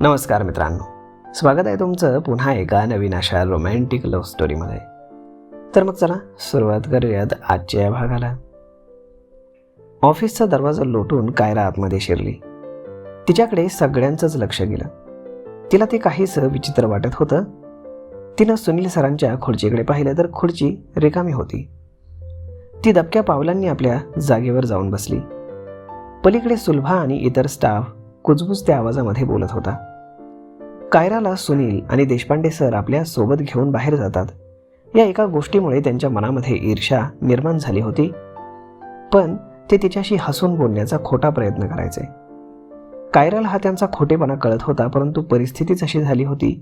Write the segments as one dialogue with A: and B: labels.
A: नमस्कार मित्रांनो, स्वागत आहे तुमचं पुन्हा एका नवीन अशा रोमॅन्टिक लव्ह स्टोरीमध्ये. तर मग चला सुरुवात करूयात आजच्या या भागाला. ऑफिसचा दरवाजा लोटून कायरा आतमध्ये शिरली. तिच्याकडे सगळ्यांचंच लक्ष गेलं. तिला ते काहीच विचित्र वाटत होतं. तिनं सुनील सरांच्या खुर्चीकडे पाहिलं तर खुर्ची रिकामी होती. ती दबक्या पावलांनी आपल्या जागेवर जाऊन बसली. पलीकडे सुलभा आणि इतर स्टाफ कुजबुजत्या आवाजामध्ये बोलत होता. कायराला सुनील आणि देशपांडे सर आपल्या सोबत घेऊन बाहेर जातात या एका गोष्टीमुळे त्यांच्या मनामध्ये ईर्ष्या निर्माण झाली होती. पण ते तिच्याशी हसून बोलण्याचा खोटा प्रयत्न करायचे. कायराला हा त्यांचा खोटेपणा कळत होता, परंतु परिस्थितीच अशी झाली होती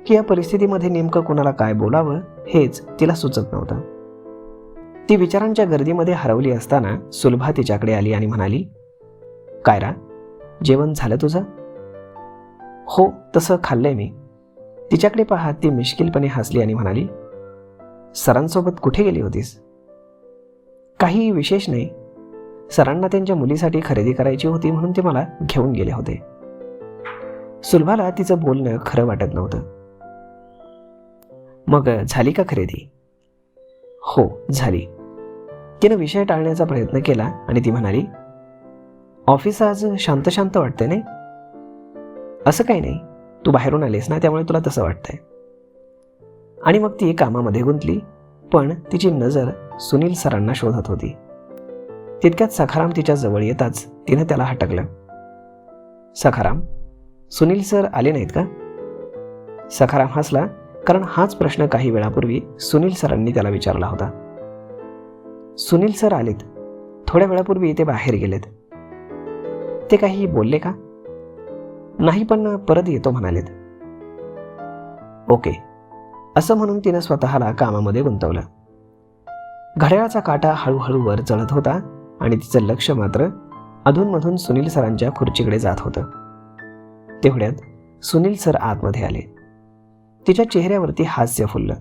A: की या परिस्थितीमध्ये नेमकं कुणाला काय बोलावं हेच तिला सुचत नव्हतं. ती विचारांच्या गर्दीमध्ये हरवली असताना सुलभा तिच्याकडे आली आणि म्हणाली, कायरा, जेवण झालं तुझं? हो, तसं खाल्लंय मी. तिच्याकडे पाहत ती मिश्किलपणे हसली आणि म्हणाली, सरांसोबत कुठे गेली होतीस? काही विशेष नाही. सरांना त्यांच्या मुलीसाठी खरेदी करायची होती म्हणून ते मला घेऊन गेले होते. सुलभाला तिचं बोलणं खरं वाटत नव्हतं. मग झाली का खरेदी? हो, झाली. तिनं विषय टाळण्याचा प्रयत्न केला आणि ती म्हणाली, ऑफिस आज शांत शांत वाटतंय नाही? असं काही नाही, तू बाहेरून आलीस ना, त्यामुळे तुला तसं वाटतंय. आणि मग ती कामामध्ये गुंतली, पण तिची नजर सुनील सरांना शोधत होती. तितक्यात सखाराम तिच्या जवळ येताच तिनं त्याला हटकलं. सखाराम, सुनील सर आले नाहीत का? सखाराम हसला, कारण हाच प्रश्न काही वेळापूर्वी सुनील सरांनी त्याला विचारला होता. सुनील सर आलेत. थोड्या वेळापूर्वी ते बाहेर गेलेत. ते काही बोलले का? नाही, पण परत येतो म्हणालेत. ओके, असं म्हणून तिनं स्वतःला कामामध्ये गुंतवलं. घड्याळाचा काटा हळूहळू वर चढत होता आणि तिचं लक्ष मात्र अधूनमधून सुनील सरांच्या खुर्चीकडे जात होतं. तेवढ्यात सुनील सर आतमध्ये आले. तिच्या चेहऱ्यावरती हास्य फुललं.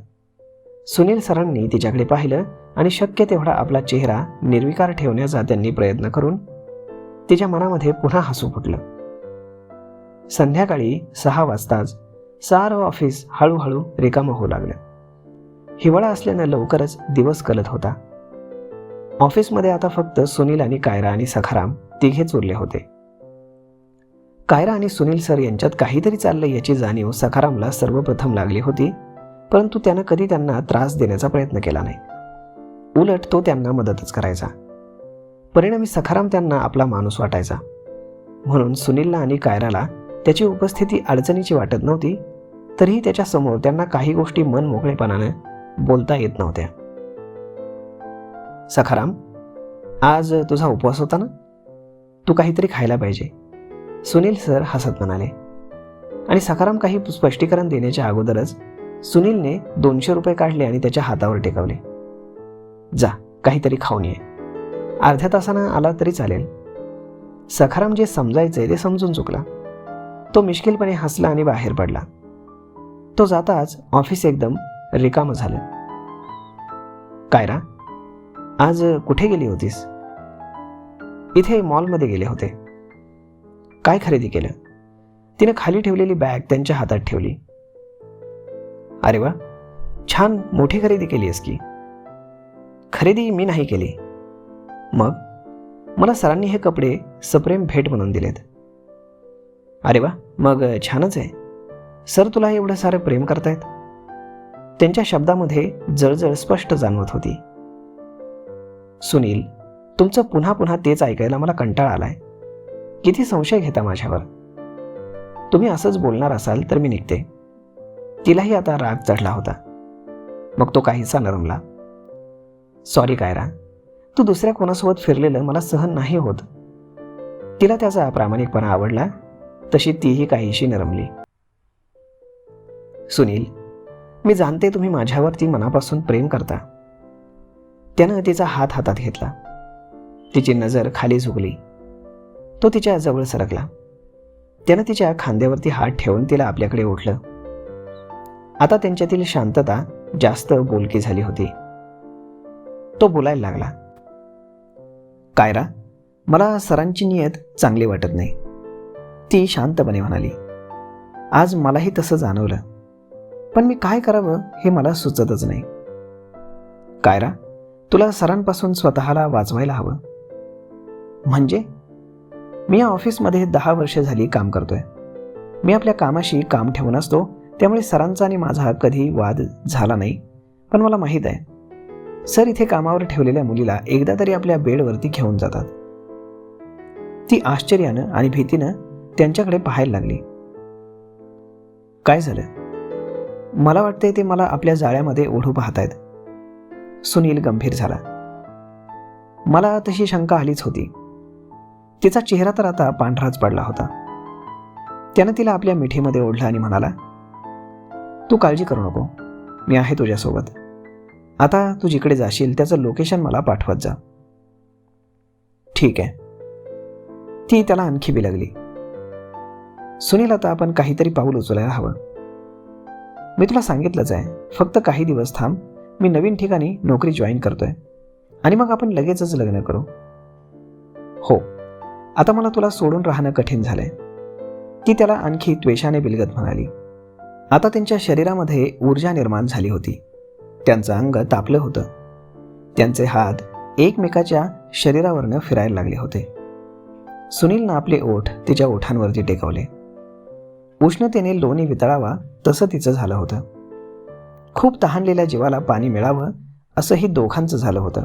A: सुनील सरांनी तिच्याकडे पाहिलं आणि शक्य तेवढा आपला चेहरा निर्विकार ठेवण्याचा त्यांनी प्रयत्न करून तिच्या मनामध्ये पुन्हा हसू फुटलं. संध्याकाळी 6 वाजताच सारं ऑफिस हळूहळू रिकामं होऊ लागलं. हिवाळा असल्यानं लवकरच दिवस कळत होता. ऑफिसमध्ये आता फक्त सुनील आणि कायरा आणि सखाराम तिघेच उरले होते. कायरा आणि सुनील सर यांच्यात काहीतरी चाललंय याची जाणीव सखारामला सर्वप्रथम लागली होती, परंतु त्यानं कधी त्यांना त्रास देण्याचा प्रयत्न केला नाही. उलट तो त्यांना मदतच करायचा. परिणामी सखाराम त्यांना आपला माणूस वाटायचा. म्हणून सुनीलला आणि कायराला त्याची उपस्थिती अडचणीची वाटत नव्हती, तरीही त्याच्यासमोर त्यांना काही गोष्टी मन मोकळेपणानं बोलता येत नव्हत्या. सखाराम, आज तुझा उपवास होता ना? तू काहीतरी खायला पाहिजे, सुनील सर हसत म्हणाले. आणि सखाराम काही स्पष्टीकरण देण्याच्या अगोदरच सुनीलने 200 रुपये काढले आणि त्याच्या हातावर टेकवले. जा, काहीतरी खाऊन ये. अर्ध्या तासानं आला तरी चालेल. सखाराम जे समजायचंय ते समजून चुकला. तो मिश्किलपणे हसला आणि बाहेर पडला. तो जाताच ऑफिस एकदम रिकामं झालं. कायरा, आज कुठे गेली होतीस? इथे मॉलमध्ये गेले होते. काय खरेदी केलं? तिने खाली ठेवलेली बॅग त्यांच्या हातात ठेवली. अरे वा, छान मोठी खरेदी केली आहेस की. खरेदी मी नाही केली. मग मला सरांनी हे कपडे सप्रेम भेट म्हणून दिलेत. अरे वा, मग छानच आहे. सर तुला एवढं सारं प्रेम करतायत? त्यांच्या शब्दामध्ये जळजळ स्पष्ट जाणवत होती. सुनील, तुमचं पुन्हा पुन्हा तेच ऐकायला मला कंटाळा आलाय. किती संशय घेता माझ्यावर. तुम्ही असंच बोलणार असाल तर मी निघते. तिलाही आता राग चढला होता. मग तो काहीसा नरमला. सॉरी कायरा, तू दुसऱ्या कोणासोबत फिरलेलं मला सहन नाही होत. तिला त्याचा प्रामाणिकपणा आवडला, तशी तीही काहीशी नरमली. सुनील, मी जाणते तुम्ही माझ्यावरती मनापासून प्रेम करता. त्यानं तिचा हात हातात घेतला. तिची नजर खाली झुकली. तो तिच्या जवळ सरकला. त्यानं तिच्या खांद्यावरती हात ठेवून तिला आपल्याकडे ओढलं. आता त्यांच्यातील शांतता जास्त बोलकी झाली होती. तो बोलायला लागला. कायरा, मला सरांची नियत चांगली वाटत नाही. ती शांतपणे म्हणाली. आज मलाही तसं जाणवलं, पण मी काय करावं हे मला सुचतच नाही. कायरा, तुला सरांपासून स्वतःला वाचवायला हवं. म्हणजे? मी या ऑफिसमध्ये 10 वर्ष झाली काम करतोय. मी आपल्या कामाशी काम ठेवून असतो, त्यामुळे सरांचा आणि माझा कधी वाद झाला नाही. पण मला माहीत आहे, सर इथे कामावर ठेवलेल्या मुलीला एकदा तरी आपल्या बेडवरती घेऊन जातात. ती आश्चर्यानं आणि भीतीनं त्यांच्याकडे पाहायला लागली. काय झालं? मला वाटतंय ते मला आपल्या जाळ्यामध्ये ओढू पाहतायत. सुनील गंभीर झाला. मला तशी शंका आलीच होती. तिचा चेहरा तर आता पांढराच पडला होता. त्यानं तिला आपल्या मिठीमध्ये ओढलं आणि म्हणाला, तू काळजी करू नको, मी आहे तुझ्यासोबत. आता तू जिकडे जाशील त्याचं लोकेशन मला पाठवत जा. ठीक आहे. ती त्याला आणखी बिलगली. सुनील, आता आपण काहीतरी पाऊल उचलायला हवं. मी तुला सांगितलंच आहे, फक्त काही दिवस थांब. मी नवीन ठिकाणी नोकरी जॉईन करतोय आणि मग आपण लगेचच लग्न करू. हो, आता मला तुला सोडून राहणं कठीण झालंय. ती त्याला आणखी द्वेषाने बिलगत म्हणाली. आता त्यांच्या शरीरामध्ये ऊर्जा निर्माण झाली होती. त्यांचं अंग तापलं होतं. त्यांचे हात एकमेकाच्या शरीरावरनं फिरायला लागले होते. सुनीलनं आपले ओठ तिच्या ओठांवरती टेकवले. उष्णतेने लोणी वितळावा तसं तिचं झालं होतं. खूप तहानलेल्या जीवाला पाणी मिळावं असंही दोघांचं झालं होतं.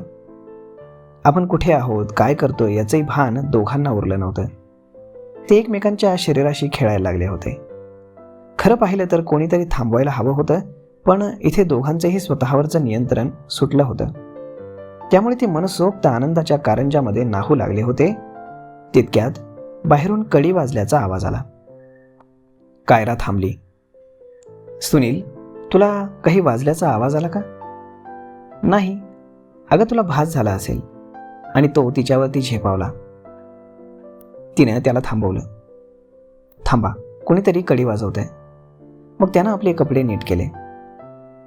A: आपण कुठे आहोत, काय करतोय याचंही भान दोघांना उरलं नव्हतं. ते एकमेकांच्या शरीराशी खेळायला लागले होते. खरं पाहिलं तर कोणीतरी थांबवायला हवं होतं, पण इथे दोघांचंही स्वतःवरचं नियंत्रण सुटलं होतं. त्यामुळे ते मनसोक्त आनंदाच्या कारंजामध्ये नाहू लागले होते. तितक्यात बाहेरून कडी वाजल्याचा आवाज आला. कायरा थांबली. सुनील, तुला काही वाजल्याचा आवाज आला का? नाही. अगं, तुला भास झाला असेल. आणि तो तिच्यावरती झेपावला. तिने त्याला थांबवलं. थांबा, कोणीतरी कडी वाजवतंय. मग त्यानं आपले कपडे नीट केले.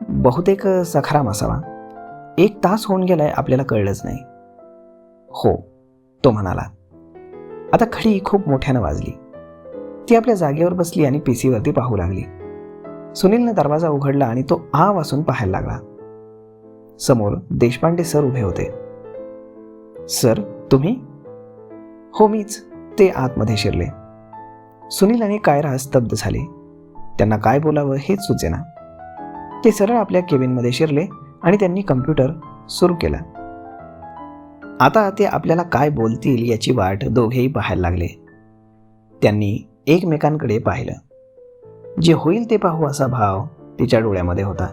A: बहुतेक सखाराम असावा. 1 तास होऊन गेलाय, आपल्याला कळलंच नाही. हो, तो म्हणाला. आता खडी खूप मोठ्यानं वाजली. ती आपल्या जागेवर बसली आणि पीसीवरती पाहू लागली. सुनीलनं दरवाजा उघडला आणि तो आ वासून पाहायला लागला. समोर देशपांडे सर उभे होते. सर, तुम्ही? हो, मीच. ते आतमध्ये शिरले. सुनील आणि कायरा स्तब्ध झाले. त्यांना काय बोलावं हेच सुचेना. ते सरळ आपल्या केबिनमध्ये शिरले आणि त्यांनी कम्प्युटर सुरू केला. आता ते आपल्याला काय बोलतील याची वाट दोघेही पाहायला लागले. त्यांनी एकमेकांकडे पाहिलं. जे होईल ते पाहू असा भाव तिच्या डोळ्यामध्ये होता.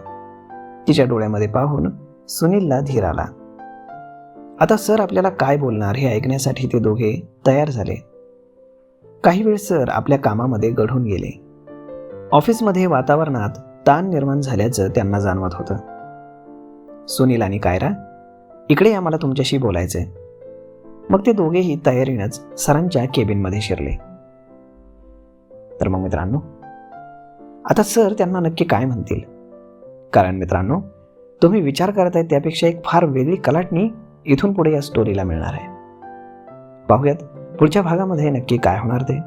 A: तिच्या डोळ्यामध्ये पाहून सुनीलला धीर आला. आता सर आपल्याला काय बोलणार हे ऐकण्यासाठी ते दोघे तयार झाले. काही वेळ सर आपल्या कामामध्ये गढून गेले. ऑफिसमध्ये वातावरणात ताण निर्माण झाल्याचं त्यांना जाणवत होतं. सुनील आणि कायरा, इकडे या, मला तुमच्याशी बोलायचंय. मग ते दोघेही तयारीनंच सरांच्या केबिनमध्ये शिरले. तर मग मित्रांनो, आता सर त्यांना नक्की काय म्हणतील? कारण मित्रांनो, तुम्ही विचार करत आहे त्यापेक्षा एक फार वेगळी कलाटणी इथून पुढे या स्टोरीला मिळणार आहे. पाहूयात पुढच्या भागामध्ये नक्की काय होणार ते.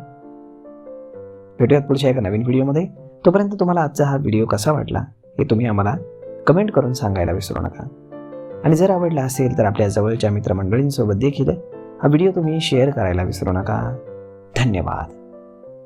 A: भेटूयात पुढच्या एका नवीन व्हिडिओमध्ये. तोपर्यंत तुम्हाला आजचा हा व्हिडिओ कसा वाटला हे तुम्ही आम्हाला कमेंट करून सांगायला विसरू नका. आणि जर आवडला असेल तर आपल्या जवळच्या मित्रमंडळींसोबत देखील हा व्हिडिओ तुम्ही शेअर करायला विसरू नका. धन्यवाद.